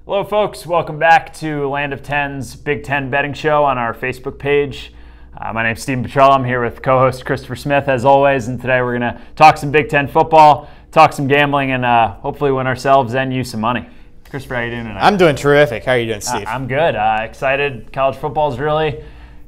Hello folks, welcome back to Land of Ten's Big Ten betting show on our Facebook page. My name's Stephen Petrella. I'm here with co-host Christopher Smith as always, and today we're going to talk some Big Ten football, talk some gambling, and hopefully win ourselves and you some money. Christopher, how are you doing tonight? I'm doing terrific. How are you doing, Steve? I'm good. Excited. College football is really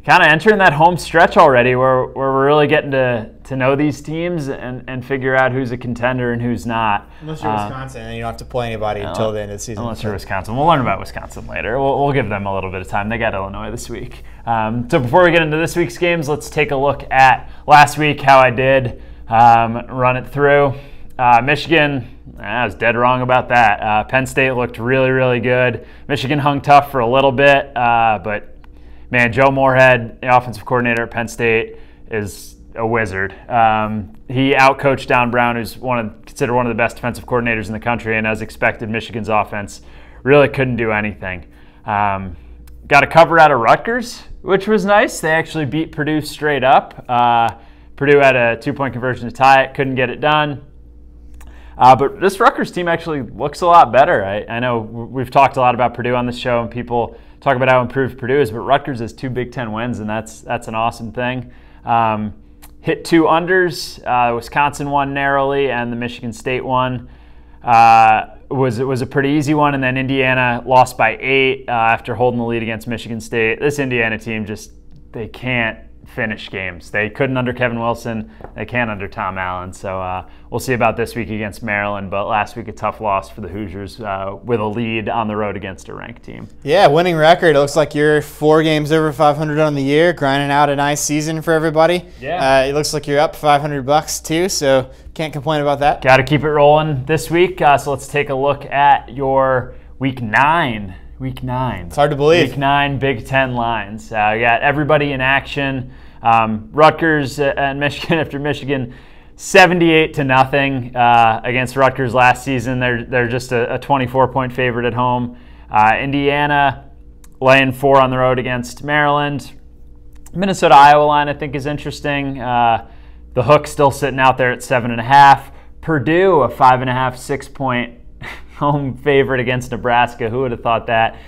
kind of entering that home stretch already where we're really getting to know these teams and figure out who's a contender and who's not. Unless you're Wisconsin, and you don't have to play anybody until the end of the season. Unless you're Wisconsin. We'll learn about Wisconsin later. We'll give them a little bit of time. They got Illinois this week. So before we get into this week's games, let's take a look at last week, how I did, run it through. Michigan, I was dead wrong about that. Penn State looked really, really good. Michigan hung tough for a little bit, but man, Joe Moorhead, the offensive coordinator at Penn State, is a wizard. He outcoached Don Brown, who's considered one of the best defensive coordinators in the country, and as expected, Michigan's offense really couldn't do anything. Got a cover out of Rutgers, which was nice. They actually beat Purdue straight up. Purdue had a 2-point conversion to tie it, couldn't get it done. But this Rutgers team actually looks a lot better. I know we've talked a lot about Purdue on this show, and people talk about how improved Purdue is, but Rutgers has 2 Big Ten wins, and that's an awesome thing. Hit 2 unders. Wisconsin won narrowly, and the Michigan State one was a pretty easy one, and then Indiana lost by 8 after holding the lead against Michigan State. This Indiana team they can't finish games. They couldn't under Kevin Wilson. They can't under Tom Allen. So we'll see about this week against Maryland. But last week, a tough loss for the Hoosiers with a lead on the road against a ranked team. Yeah, winning record. It looks like you're 4 games over 500 on the year, grinding out a nice season for everybody. Yeah. It looks like you're up $500 too, so can't complain about that. Got to keep it rolling this week. So let's take a look at your Week 9. Week 9. It's hard to believe. Week 9 Big Ten lines. We got everybody in action. Rutgers and Michigan after Michigan 78-0 against Rutgers last season. They're just a 24-point favorite at home. Indiana laying 4 on the road against Maryland. Minnesota-Iowa line I think is interesting. The hook still sitting out there at 7.5. Purdue a 5.5, 6-point home favorite against Nebraska. Who would have thought that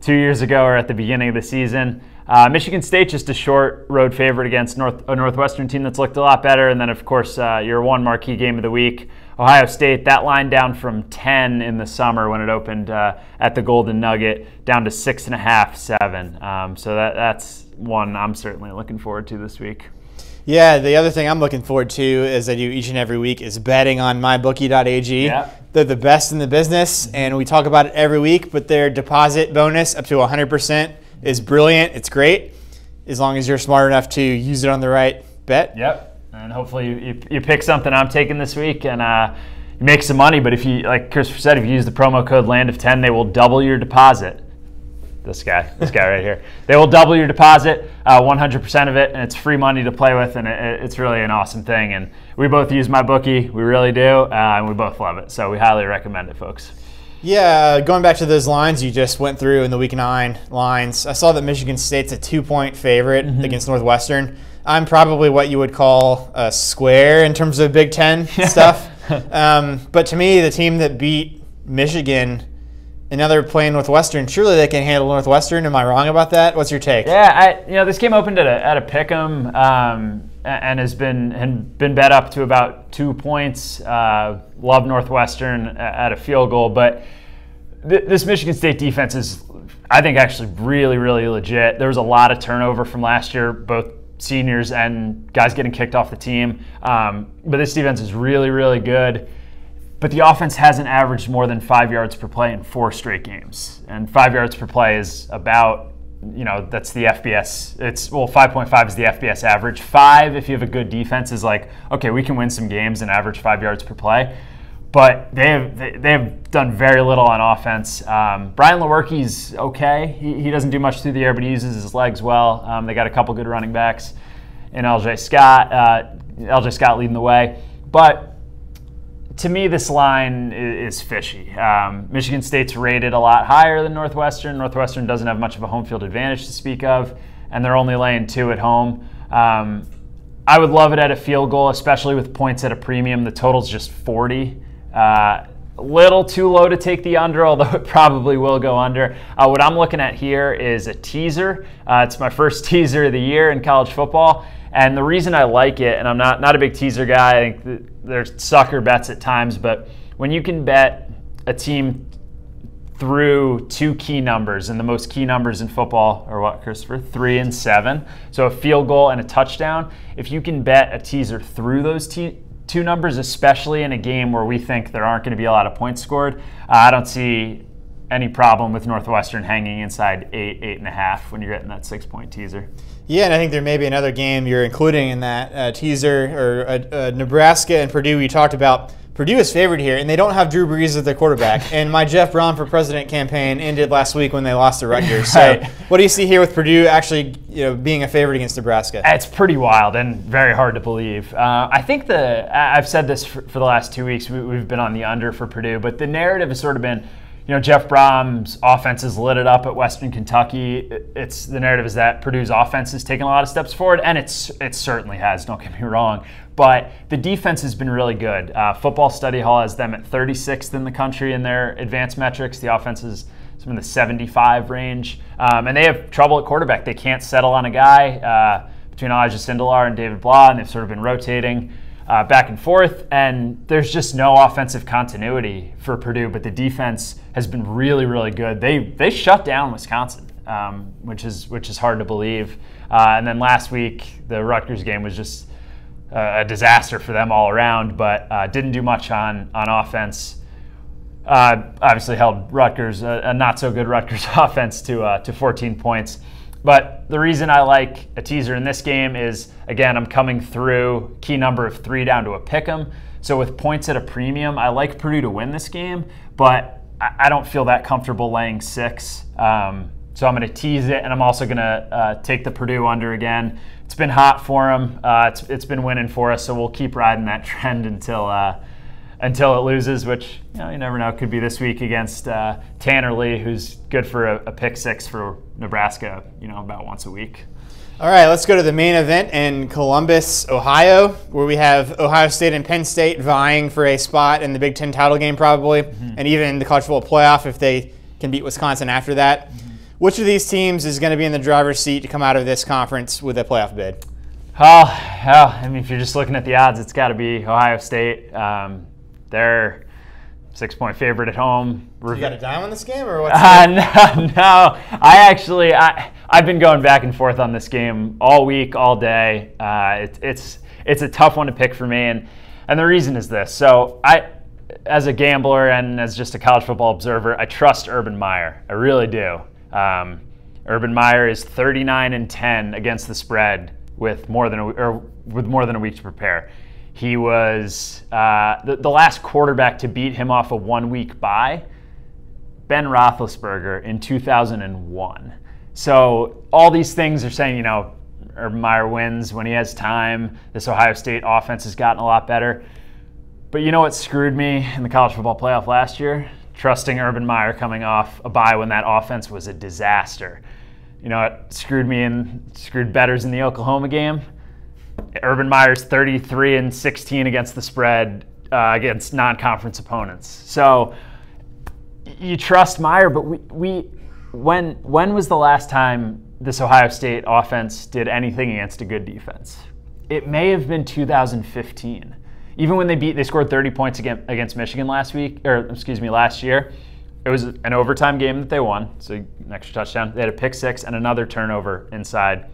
2 years ago or at the beginning of the season? Michigan State just a short road favorite against a Northwestern team that's looked a lot better. And then, of course, your one marquee game of the week, Ohio State, that line down from 10 in the summer when it opened at the Golden Nugget down to 6.5, 7. So that's one I'm certainly looking forward to this week. Yeah, the other thing I'm looking forward to, as I do each and every week, is betting on mybookie.ag. Yep. They're the best in the business, and we talk about it every week, but their deposit bonus up to 100% is brilliant. It's great, as long as you're smart enough to use it on the right bet. Yep, and hopefully you pick something I'm taking this week and you make some money, but if you, like Christopher said, if you use the promo code LANDOF10, they will double your deposit. This guy right here. They will double your deposit, 100% of it, and it's free money to play with, and it's really an awesome thing. And we both use MyBookie, we really do, and we both love it. So we highly recommend it, folks. Yeah, going back to those lines you just went through in the Week 9 lines, I saw that Michigan State's a 2-point favorite against Northwestern. I'm probably what you would call a square in terms of Big Ten stuff. But to me, the team that beat Michigan, and now they're playing Northwestern, surely they can handle Northwestern. Am I wrong about that? What's your take? Yeah, this game opened at a pick'em and has been bet up to about 2 points. Love Northwestern at a field goal, but this Michigan State defense is, I think, actually really, really legit. There was a lot of turnover from last year, both seniors and guys getting kicked off the team. But this defense is really, really good. But the offense hasn't averaged more than 5 yards per play in 4 straight games. And 5 yards per play is about, that's the FBS. 5.5 is the FBS average. 5, if you have a good defense, is like, okay, we can win some games and average 5 yards per play. But they have done very little on offense. Brian Lewerke's okay. He doesn't do much through the air, but he uses his legs well. They got a couple good running backs in LJ Scott. LJ Scott leading the way. But to me, this line is fishy. Michigan State's rated a lot higher than Northwestern. Northwestern doesn't have much of a home field advantage to speak of, and they're only laying 2 at home. I would love it at a field goal, especially with points at a premium. The total's just 40. little too low to take the under, although it probably will go under. What I'm looking at here is a teaser. It's my first teaser of the year in college football. And the reason I like it, and I'm not a big teaser guy, I think there's sucker bets at times, but when you can bet a team through two key numbers, and the most key numbers in football are what, Christopher? 3 and 7. So a field goal and a touchdown. If you can bet a teaser through those two numbers, especially in a game where we think there aren't going to be a lot of points scored, I don't see any problem with Northwestern hanging inside 8.5 when you're getting that 6-point teaser. Yeah, and I think there may be another game you're including in that teaser, or Nebraska and Purdue. You talked about Purdue is favored here, and they don't have Drew Brees as their quarterback. And my Jeff Braun for President campaign ended last week when they lost to Rutgers. So what do you see here with Purdue actually being a favorite against Nebraska? It's pretty wild and very hard to believe. I think I've said this for the last 2 weeks. We've been on the under for Purdue, but the narrative has sort of been, Jeff Brom's offense has lit it up at Western Kentucky. The narrative is that Purdue's offense has taken a lot of steps forward, and it certainly has, don't get me wrong. But the defense has been really good. Football Study Hall has them at 36th in the country in their advanced metrics. The offense is in the 75 range. And they have trouble at quarterback. They can't settle on a guy between Elijah Sindelar and David Blah, and they've sort of been rotating back and forth. And there's just no offensive continuity for Purdue, but the defense has been really, really good. They shut down Wisconsin, which is hard to believe. And then last week, the Rutgers game was just a disaster for them all around, but didn't do much on offense. Obviously held Rutgers, a not-so-good Rutgers offense to 14 points. But the reason I like a teaser in this game is, again, I'm coming through key number of 3 down to a pick'em. So with points at a premium, I like Purdue to win this game, but I don't feel that comfortable laying 6. So I'm going to tease it, and I'm also going to take the Purdue under again. It's been hot for them. It's been winning for us, so we'll keep riding that trend until it loses, which you never know. It could be this week against Tanner Lee, who's good for a pick 6 for Nebraska, about once a week. All right, let's go to the main event in Columbus, Ohio, where we have Ohio State and Penn State vying for a spot in the Big Ten title game probably, and even the college football playoff if they can beat Wisconsin after that. Which of these teams is going to be in the driver's seat to come out of this conference with a playoff bid? If you're just looking at the odds, it's got to be Ohio State. They're 6-point favorite at home. You got a dime on this game, or what's No. I've been going back and forth on this game all week, all day. It's a tough one to pick for me, and the reason is this. So as a gambler and as just a college football observer, I trust Urban Meyer. I really do. Urban Meyer is 39-10 against the spread with more than a week to prepare. He was the last quarterback to beat him off a 1-week bye, Ben Roethlisberger in 2001. So all these things are saying, Urban Meyer wins when he has time. This Ohio State offense has gotten a lot better. But you know what screwed me in the college football playoff last year? Trusting Urban Meyer coming off a bye when that offense was a disaster. It screwed me and screwed bettors in the Oklahoma game. Urban Meyer's 33-16 against the spread against non-conference opponents. So you trust Meyer, but when was the last time this Ohio State offense did anything against a good defense? It may have been 2015. Even when they scored 30 points against Michigan last year. It was an overtime game that they won, so an extra touchdown. They had a pick 6 and another turnover inside.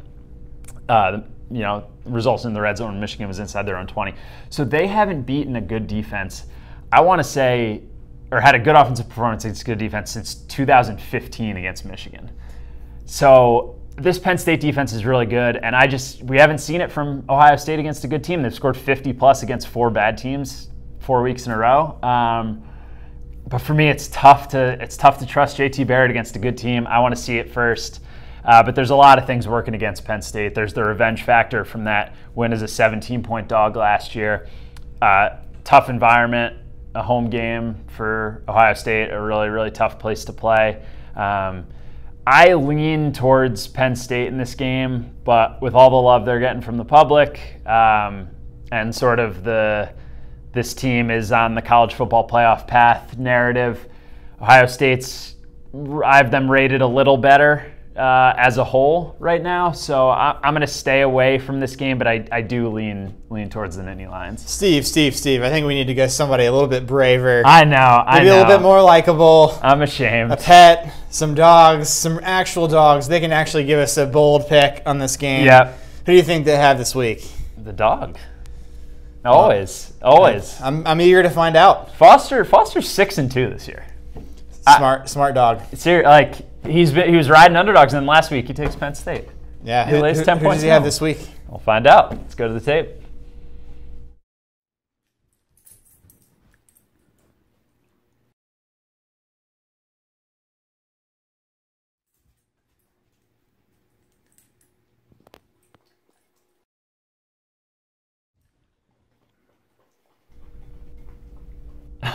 Results in the red zone. Michigan was inside their own 20. So they haven't beaten a good defense, I want to say, or had a good offensive performance against a good defense since 2015 against Michigan. So this Penn State defense is really good, and we haven't seen it from Ohio State against a good team. They've scored 50+ against 4 bad teams 4 weeks in a row. But for me, it's tough to trust JT Barrett against a good team. I want to see it first. But there's a lot of things working against Penn State. There's the revenge factor from that win as a 17-point dog last year. Tough environment, a home game for Ohio State, a really, really tough place to play. I lean towards Penn State in this game, but with all the love they're getting from the public and sort of the this team is on the college football playoff path narrative. Ohio State's, I have them rated a little better as a whole right now, so I'm going to stay away from this game, but I do lean towards the Nittany Lions. Steve, I think we need to go somebody a little bit braver. I know. Maybe a little bit more likable. I'm ashamed. A pet, some dogs, some actual dogs. They can actually give us a bold pick on this game. Yep. Who do you think they have this week? The dog. Always. I'm eager to find out. Foster's 6-2 this year. Smart dog. Like he was riding underdogs, and then last week he takes Penn State. Yeah. He lays 10 who points. Does he have this week? We'll find out. Let's go to the tape.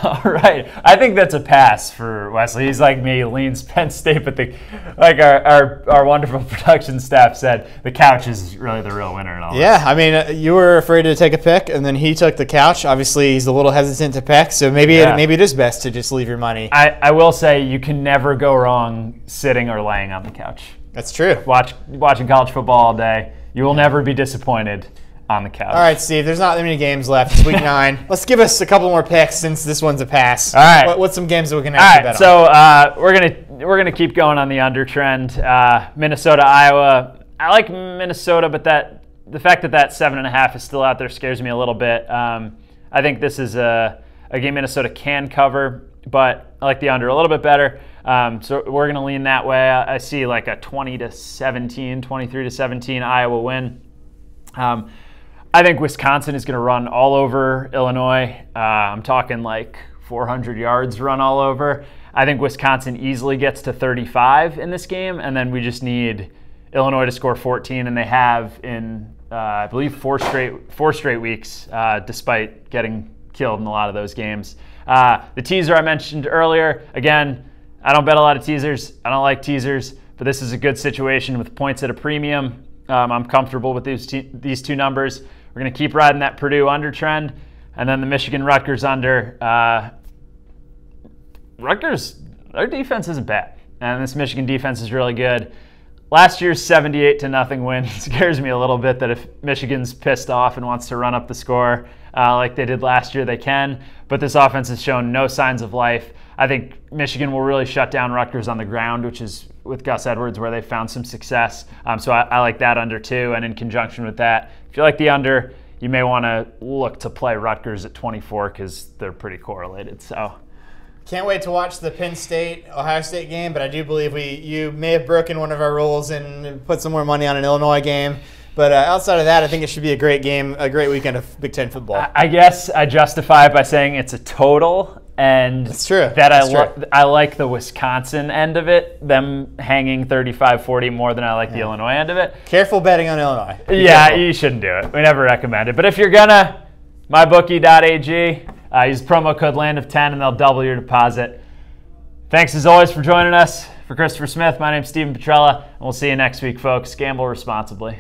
All right, I think that's a pass for Wesley. He's like me, leans Penn State, but like our wonderful production staff said, the couch is really the real winner in all Yeah, this. I mean, you were afraid to take a pick, and then he took the couch. Obviously, he's a little hesitant to pick, so maybe it is best to just leave your money. I will say you can never go wrong sitting or laying on the couch. That's true. Watching college football all day, you will never be disappointed on the couch. All right, Steve, there's not that many games left. It's week 9. Let's give us a couple more picks since this one's a pass. All right. What's some games that we can actually bet on? So we're gonna keep going on the under trend. Minnesota, Iowa. I like Minnesota, but the fact that 7.5 is still out there scares me a little bit. I think this is a game Minnesota can cover, but I like the under a little bit better. So we're gonna lean that way. I see like a 20-17, 23-17 Iowa win. I think Wisconsin is going to run all over Illinois. I'm talking like 400 yards run all over. I think Wisconsin easily gets to 35 in this game, and then we just need Illinois to score 14, and they have in, I believe, four straight weeks, despite getting killed in a lot of those games. The teaser I mentioned earlier, again, I don't bet a lot of teasers. I don't like teasers, but this is a good situation with points at a premium. I'm comfortable with these two numbers. We're going to keep riding that Purdue under trend, and then the Michigan-Rutgers under. Rutgers, their defense isn't bad, and this Michigan defense is really good. Last year's 78-0 win scares me a little bit that if Michigan's pissed off and wants to run up the score like they did last year, they can. But this offense has shown no signs of life. I think Michigan will really shut down Rutgers on the ground, which is with Gus Edwards where they found some success. So I like that under too. And in conjunction with that, if you like the under, you may want to look to play Rutgers at 24 because they're pretty correlated. So can't wait to watch the Penn State-Ohio State game, but I do believe you may have broken one of our rules and put some more money on an Illinois game. But outside of that, I think it should be a great game, a great weekend of Big Ten football. I guess I justify it by saying it's a total, and that's true. I like the Wisconsin end of it, them hanging 35-40 more than I like the Illinois end of it. Careful betting on Illinois. You shouldn't do it. We never recommend it. But if you're gonna, mybookie.ag, use promo code LAND10 and they'll double your deposit. Thanks as always for joining us. For Christopher Smith, my name's Steven Petrella, and we'll see you next week, folks. Gamble responsibly.